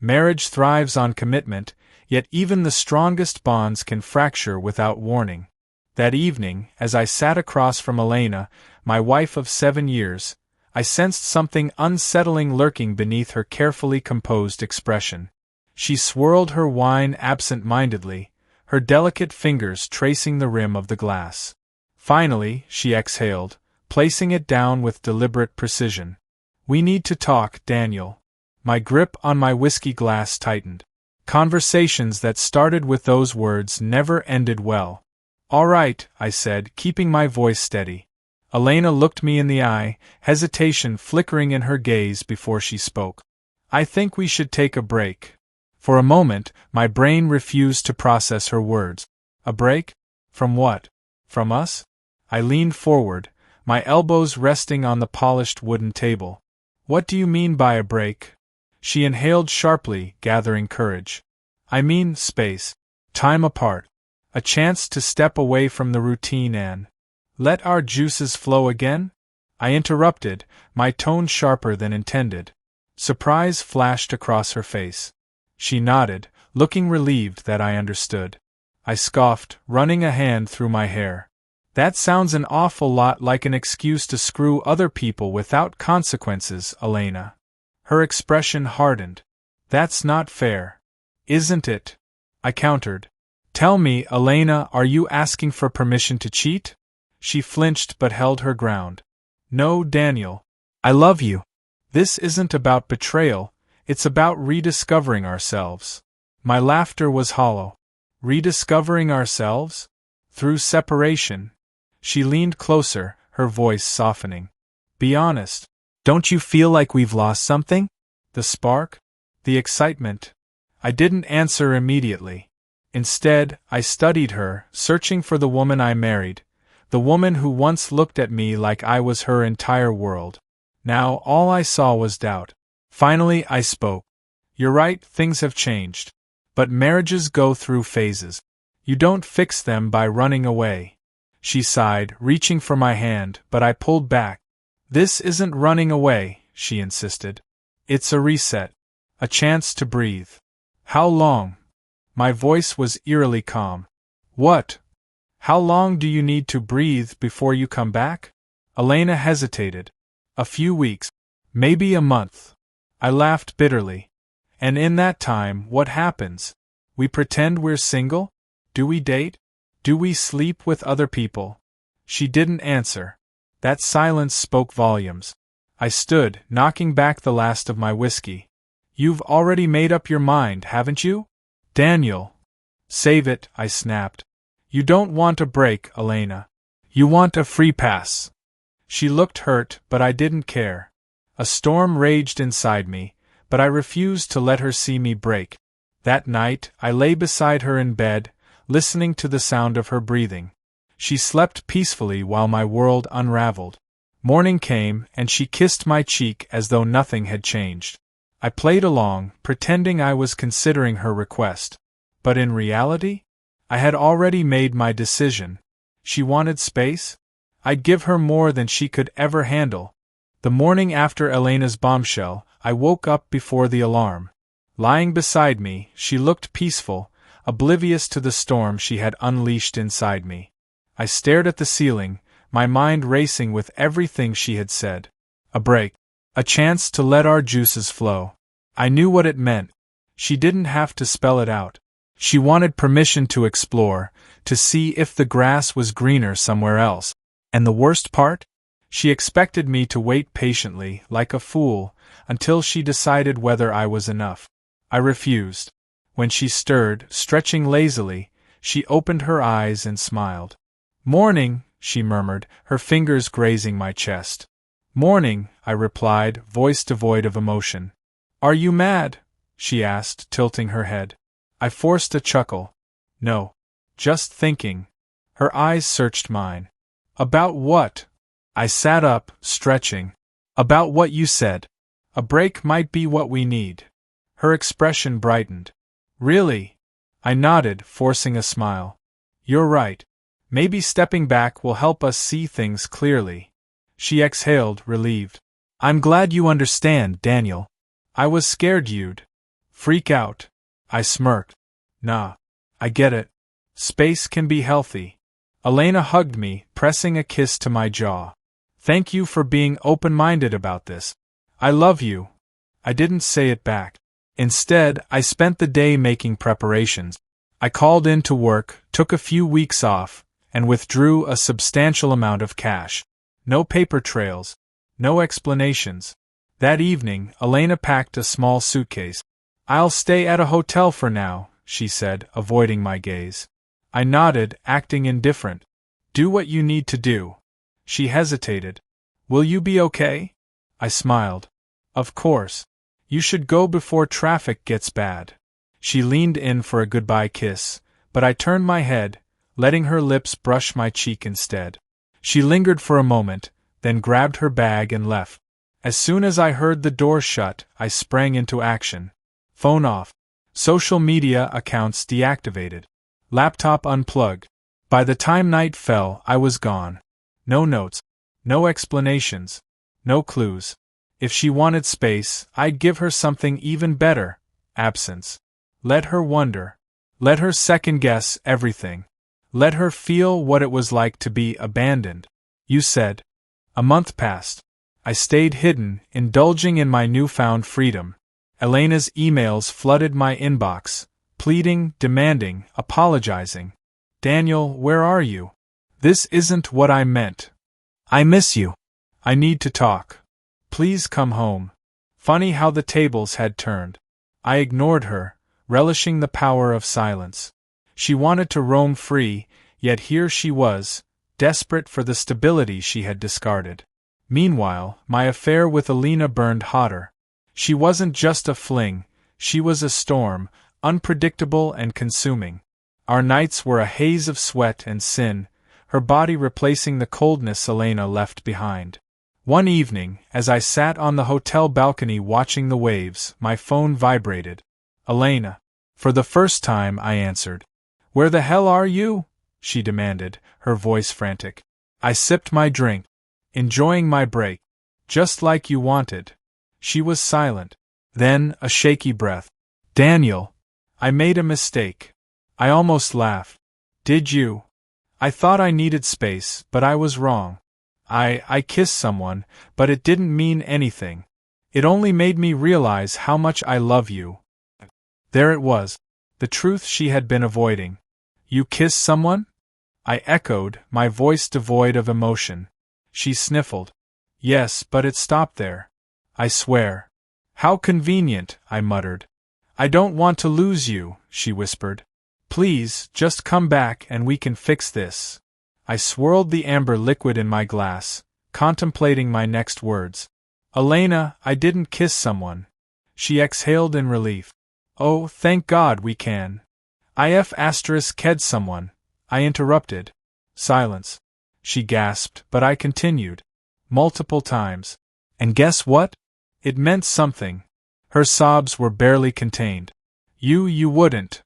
Marriage thrives on commitment, yet even the strongest bonds can fracture without warning. That evening, as I sat across from Elena, my wife of 7 years, I sensed something unsettling lurking beneath her carefully composed expression. She swirled her wine absent-mindedly, her delicate fingers tracing the rim of the glass. Finally, she exhaled, placing it down with deliberate precision. "We need to talk, Daniel." My grip on my whiskey glass tightened. Conversations that started with those words never ended well. "All right," I said, keeping my voice steady. Elena looked me in the eye, hesitation flickering in her gaze before she spoke. "I think we should take a break." For a moment, my brain refused to process her words. A break? From what? From us? I leaned forward, my elbows resting on the polished wooden table. "What do you mean by a break?" She inhaled sharply, gathering courage. "I mean space. Time apart. A chance to step away from the routine and let our juices flow again?" I interrupted, my tone sharper than intended. Surprise flashed across her face. She nodded, looking relieved that I understood. I scoffed, running a hand through my hair. "That sounds an awful lot like an excuse to screw other people without consequences, Elena." Her expression hardened. "That's not fair." "Isn't it?" I countered. "Tell me, Elena, are you asking for permission to cheat?" She flinched but held her ground. "No, Daniel. I love you. This isn't about betrayal, it's about rediscovering ourselves." My laughter was hollow. Rediscovering ourselves? Through separation? She leaned closer, her voice softening. "Be honest. Don't you feel like we've lost something? The spark? The excitement?" I didn't answer immediately. Instead, I studied her, searching for the woman I married, the woman who once looked at me like I was her entire world. Now all I saw was doubt. Finally I spoke. "You're right, things have changed. But marriages go through phases. You don't fix them by running away." She sighed, reaching for my hand, but I pulled back. "This isn't running away," she insisted. "It's a reset. A chance to breathe." "How long?" My voice was eerily calm. "What? How long do you need to breathe before you come back?" Elena hesitated. "A few weeks. Maybe a month." I laughed bitterly. "And in that time, what happens? We pretend we're single? Do we date? Do we sleep with other people?" She didn't answer. That silence spoke volumes. I stood, knocking back the last of my whiskey. "You've already made up your mind, haven't you?" "Daniel." "Save it," I snapped. "You don't want a break, Elena. You want a free pass." She looked hurt, but I didn't care. A storm raged inside me, but I refused to let her see me break. That night, I lay beside her in bed, listening to the sound of her breathing. She slept peacefully while my world unraveled. Morning came, and she kissed my cheek as though nothing had changed. I played along, pretending I was considering her request. But in reality, I had already made my decision. She wanted space? I'd give her more than she could ever handle. The morning after Elena's bombshell, I woke up before the alarm. Lying beside me, she looked peaceful, oblivious to the storm she had unleashed inside me. I stared at the ceiling, my mind racing with everything she had said. A break. A chance to let our juices flow. I knew what it meant. She didn't have to spell it out. She wanted permission to explore, to see if the grass was greener somewhere else. And the worst part? She expected me to wait patiently, like a fool, until she decided whether I was enough. I refused. When she stirred, stretching lazily, she opened her eyes and smiled. "Morning," she murmured, her fingers grazing my chest. "Morning," I replied, voice devoid of emotion. "Are you mad?" she asked, tilting her head. I forced a chuckle. "No. Just thinking." Her eyes searched mine. "About what?" I sat up, stretching. "About what you said. A break might be what we need." Her expression brightened. "Really?" I nodded, forcing a smile. "You're right. Maybe stepping back will help us see things clearly." She exhaled, relieved. "I'm glad you understand, Daniel. I was scared you'd Freak out. I smirked. Nah. I get it. Space can be healthy. Elena hugged me, pressing a kiss to my jaw. Thank you for being open-minded about this. I love you. I didn't say it back. Instead, I spent the day making preparations. I called in to work, took a few weeks off, and withdrew a substantial amount of cash. No paper trails. No explanations. That evening, Elena packed a small suitcase. I'll stay at a hotel for now, she said, avoiding my gaze. I nodded, acting indifferent. Do what you need to do. She hesitated. Will you be okay? I smiled. Of course. You should go before traffic gets bad. She leaned in for a goodbye kiss, but I turned my head, letting her lips brush my cheek instead. She lingered for a moment, then grabbed her bag and left. As soon as I heard the door shut, I sprang into action. Phone off. Social media accounts deactivated. Laptop unplugged. By the time night fell, I was gone. No notes. No explanations. No clues. If she wanted space, I'd give her something even better. Absence. Let her wonder. Let her second-guess everything. Let her feel what it was like to be abandoned. You said. A month passed. I stayed hidden, indulging in my newfound freedom. Elena's emails flooded my inbox, pleading, demanding, apologizing. Daniel, where are you? This isn't what I meant. I miss you. I need to talk. Please come home. Funny how the tables had turned. I ignored her, relishing the power of silence. She wanted to roam free, yet here she was, desperate for the stability she had discarded. Meanwhile, my affair with Elena burned hotter. She wasn't just a fling, she was a storm, unpredictable and consuming. Our nights were a haze of sweat and sin, her body replacing the coldness Elena left behind. One evening, as I sat on the hotel balcony watching the waves, my phone vibrated. Elena. For the first time, I answered. Where the hell are you? She demanded, her voice frantic. I sipped my drink, enjoying my break. Just like you wanted. She was silent. Then, a shaky breath. Daniel. I made a mistake. I almost laughed. Did you? I thought I needed space, but I was wrong. I kissed someone, but it didn't mean anything. It only made me realize how much I love you. There it was. The truth she had been avoiding. You kissed someone? I echoed, my voice devoid of emotion. She sniffled. Yes, but it stopped there. I swear. How convenient, I muttered. I don't want to lose you, she whispered. Please, just come back and we can fix this. I swirled the amber liquid in my glass, contemplating my next words. Elena, I didn't kiss someone. She exhaled in relief. Oh, thank God we can. Ked someone. I interrupted. Silence. She gasped, but I continued. Multiple times. And guess what? It meant something. Her sobs were barely contained. You wouldn't.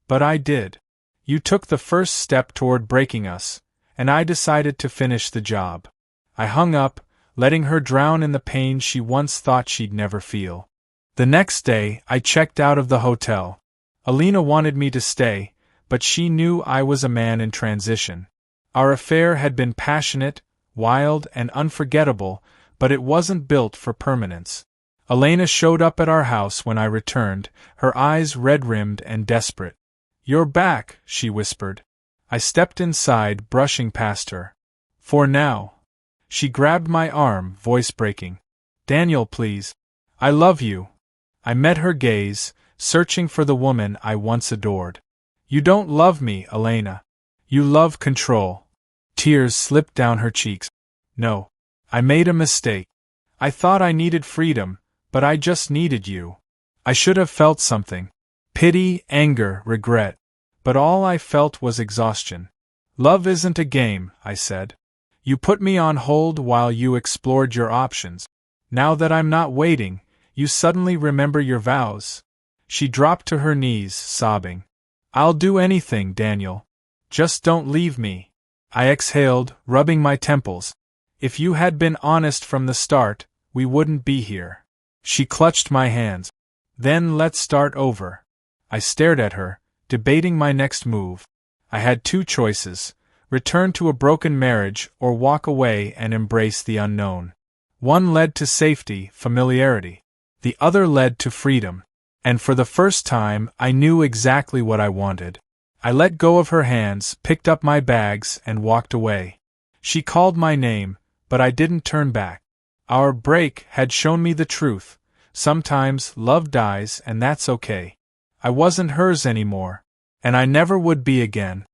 But I did. You took the first step toward breaking us, and I decided to finish the job. I hung up, letting her drown in the pain she once thought she'd never feel. The next day, I checked out of the hotel. Elena wanted me to stay, but she knew I was a man in transition. Our affair had been passionate, wild, and unforgettable, but it wasn't built for permanence. Elena showed up at our house when I returned, her eyes red-rimmed and desperate. You're back, she whispered. I stepped inside, brushing past her. For now. She grabbed my arm, voice breaking. Daniel, please. I love you. I met her gaze, searching for the woman I once adored. You don't love me, Elena. You love control. Tears slipped down her cheeks. No. I made a mistake. I thought I needed freedom, but I just needed you. I should have felt something. Pity, anger, regret. But all I felt was exhaustion. Love isn't a game, I said. You put me on hold while you explored your options. Now that I'm not waiting, you suddenly remember your vows. She dropped to her knees, sobbing. I'll do anything, Daniel. Just don't leave me. I exhaled, rubbing my temples. If you had been honest from the start, we wouldn't be here. She clutched my hands. Then let's start over. I stared at her, debating my next move. I had two choices: return to a broken marriage or walk away and embrace the unknown. One led to safety, familiarity. The other led to freedom. And for the first time, I knew exactly what I wanted. I let go of her hands, picked up my bags, and walked away. She called my name, but I didn't turn back. Our break had shown me the truth. Sometimes love dies, and that's okay. I wasn't hers anymore, and I never would be again.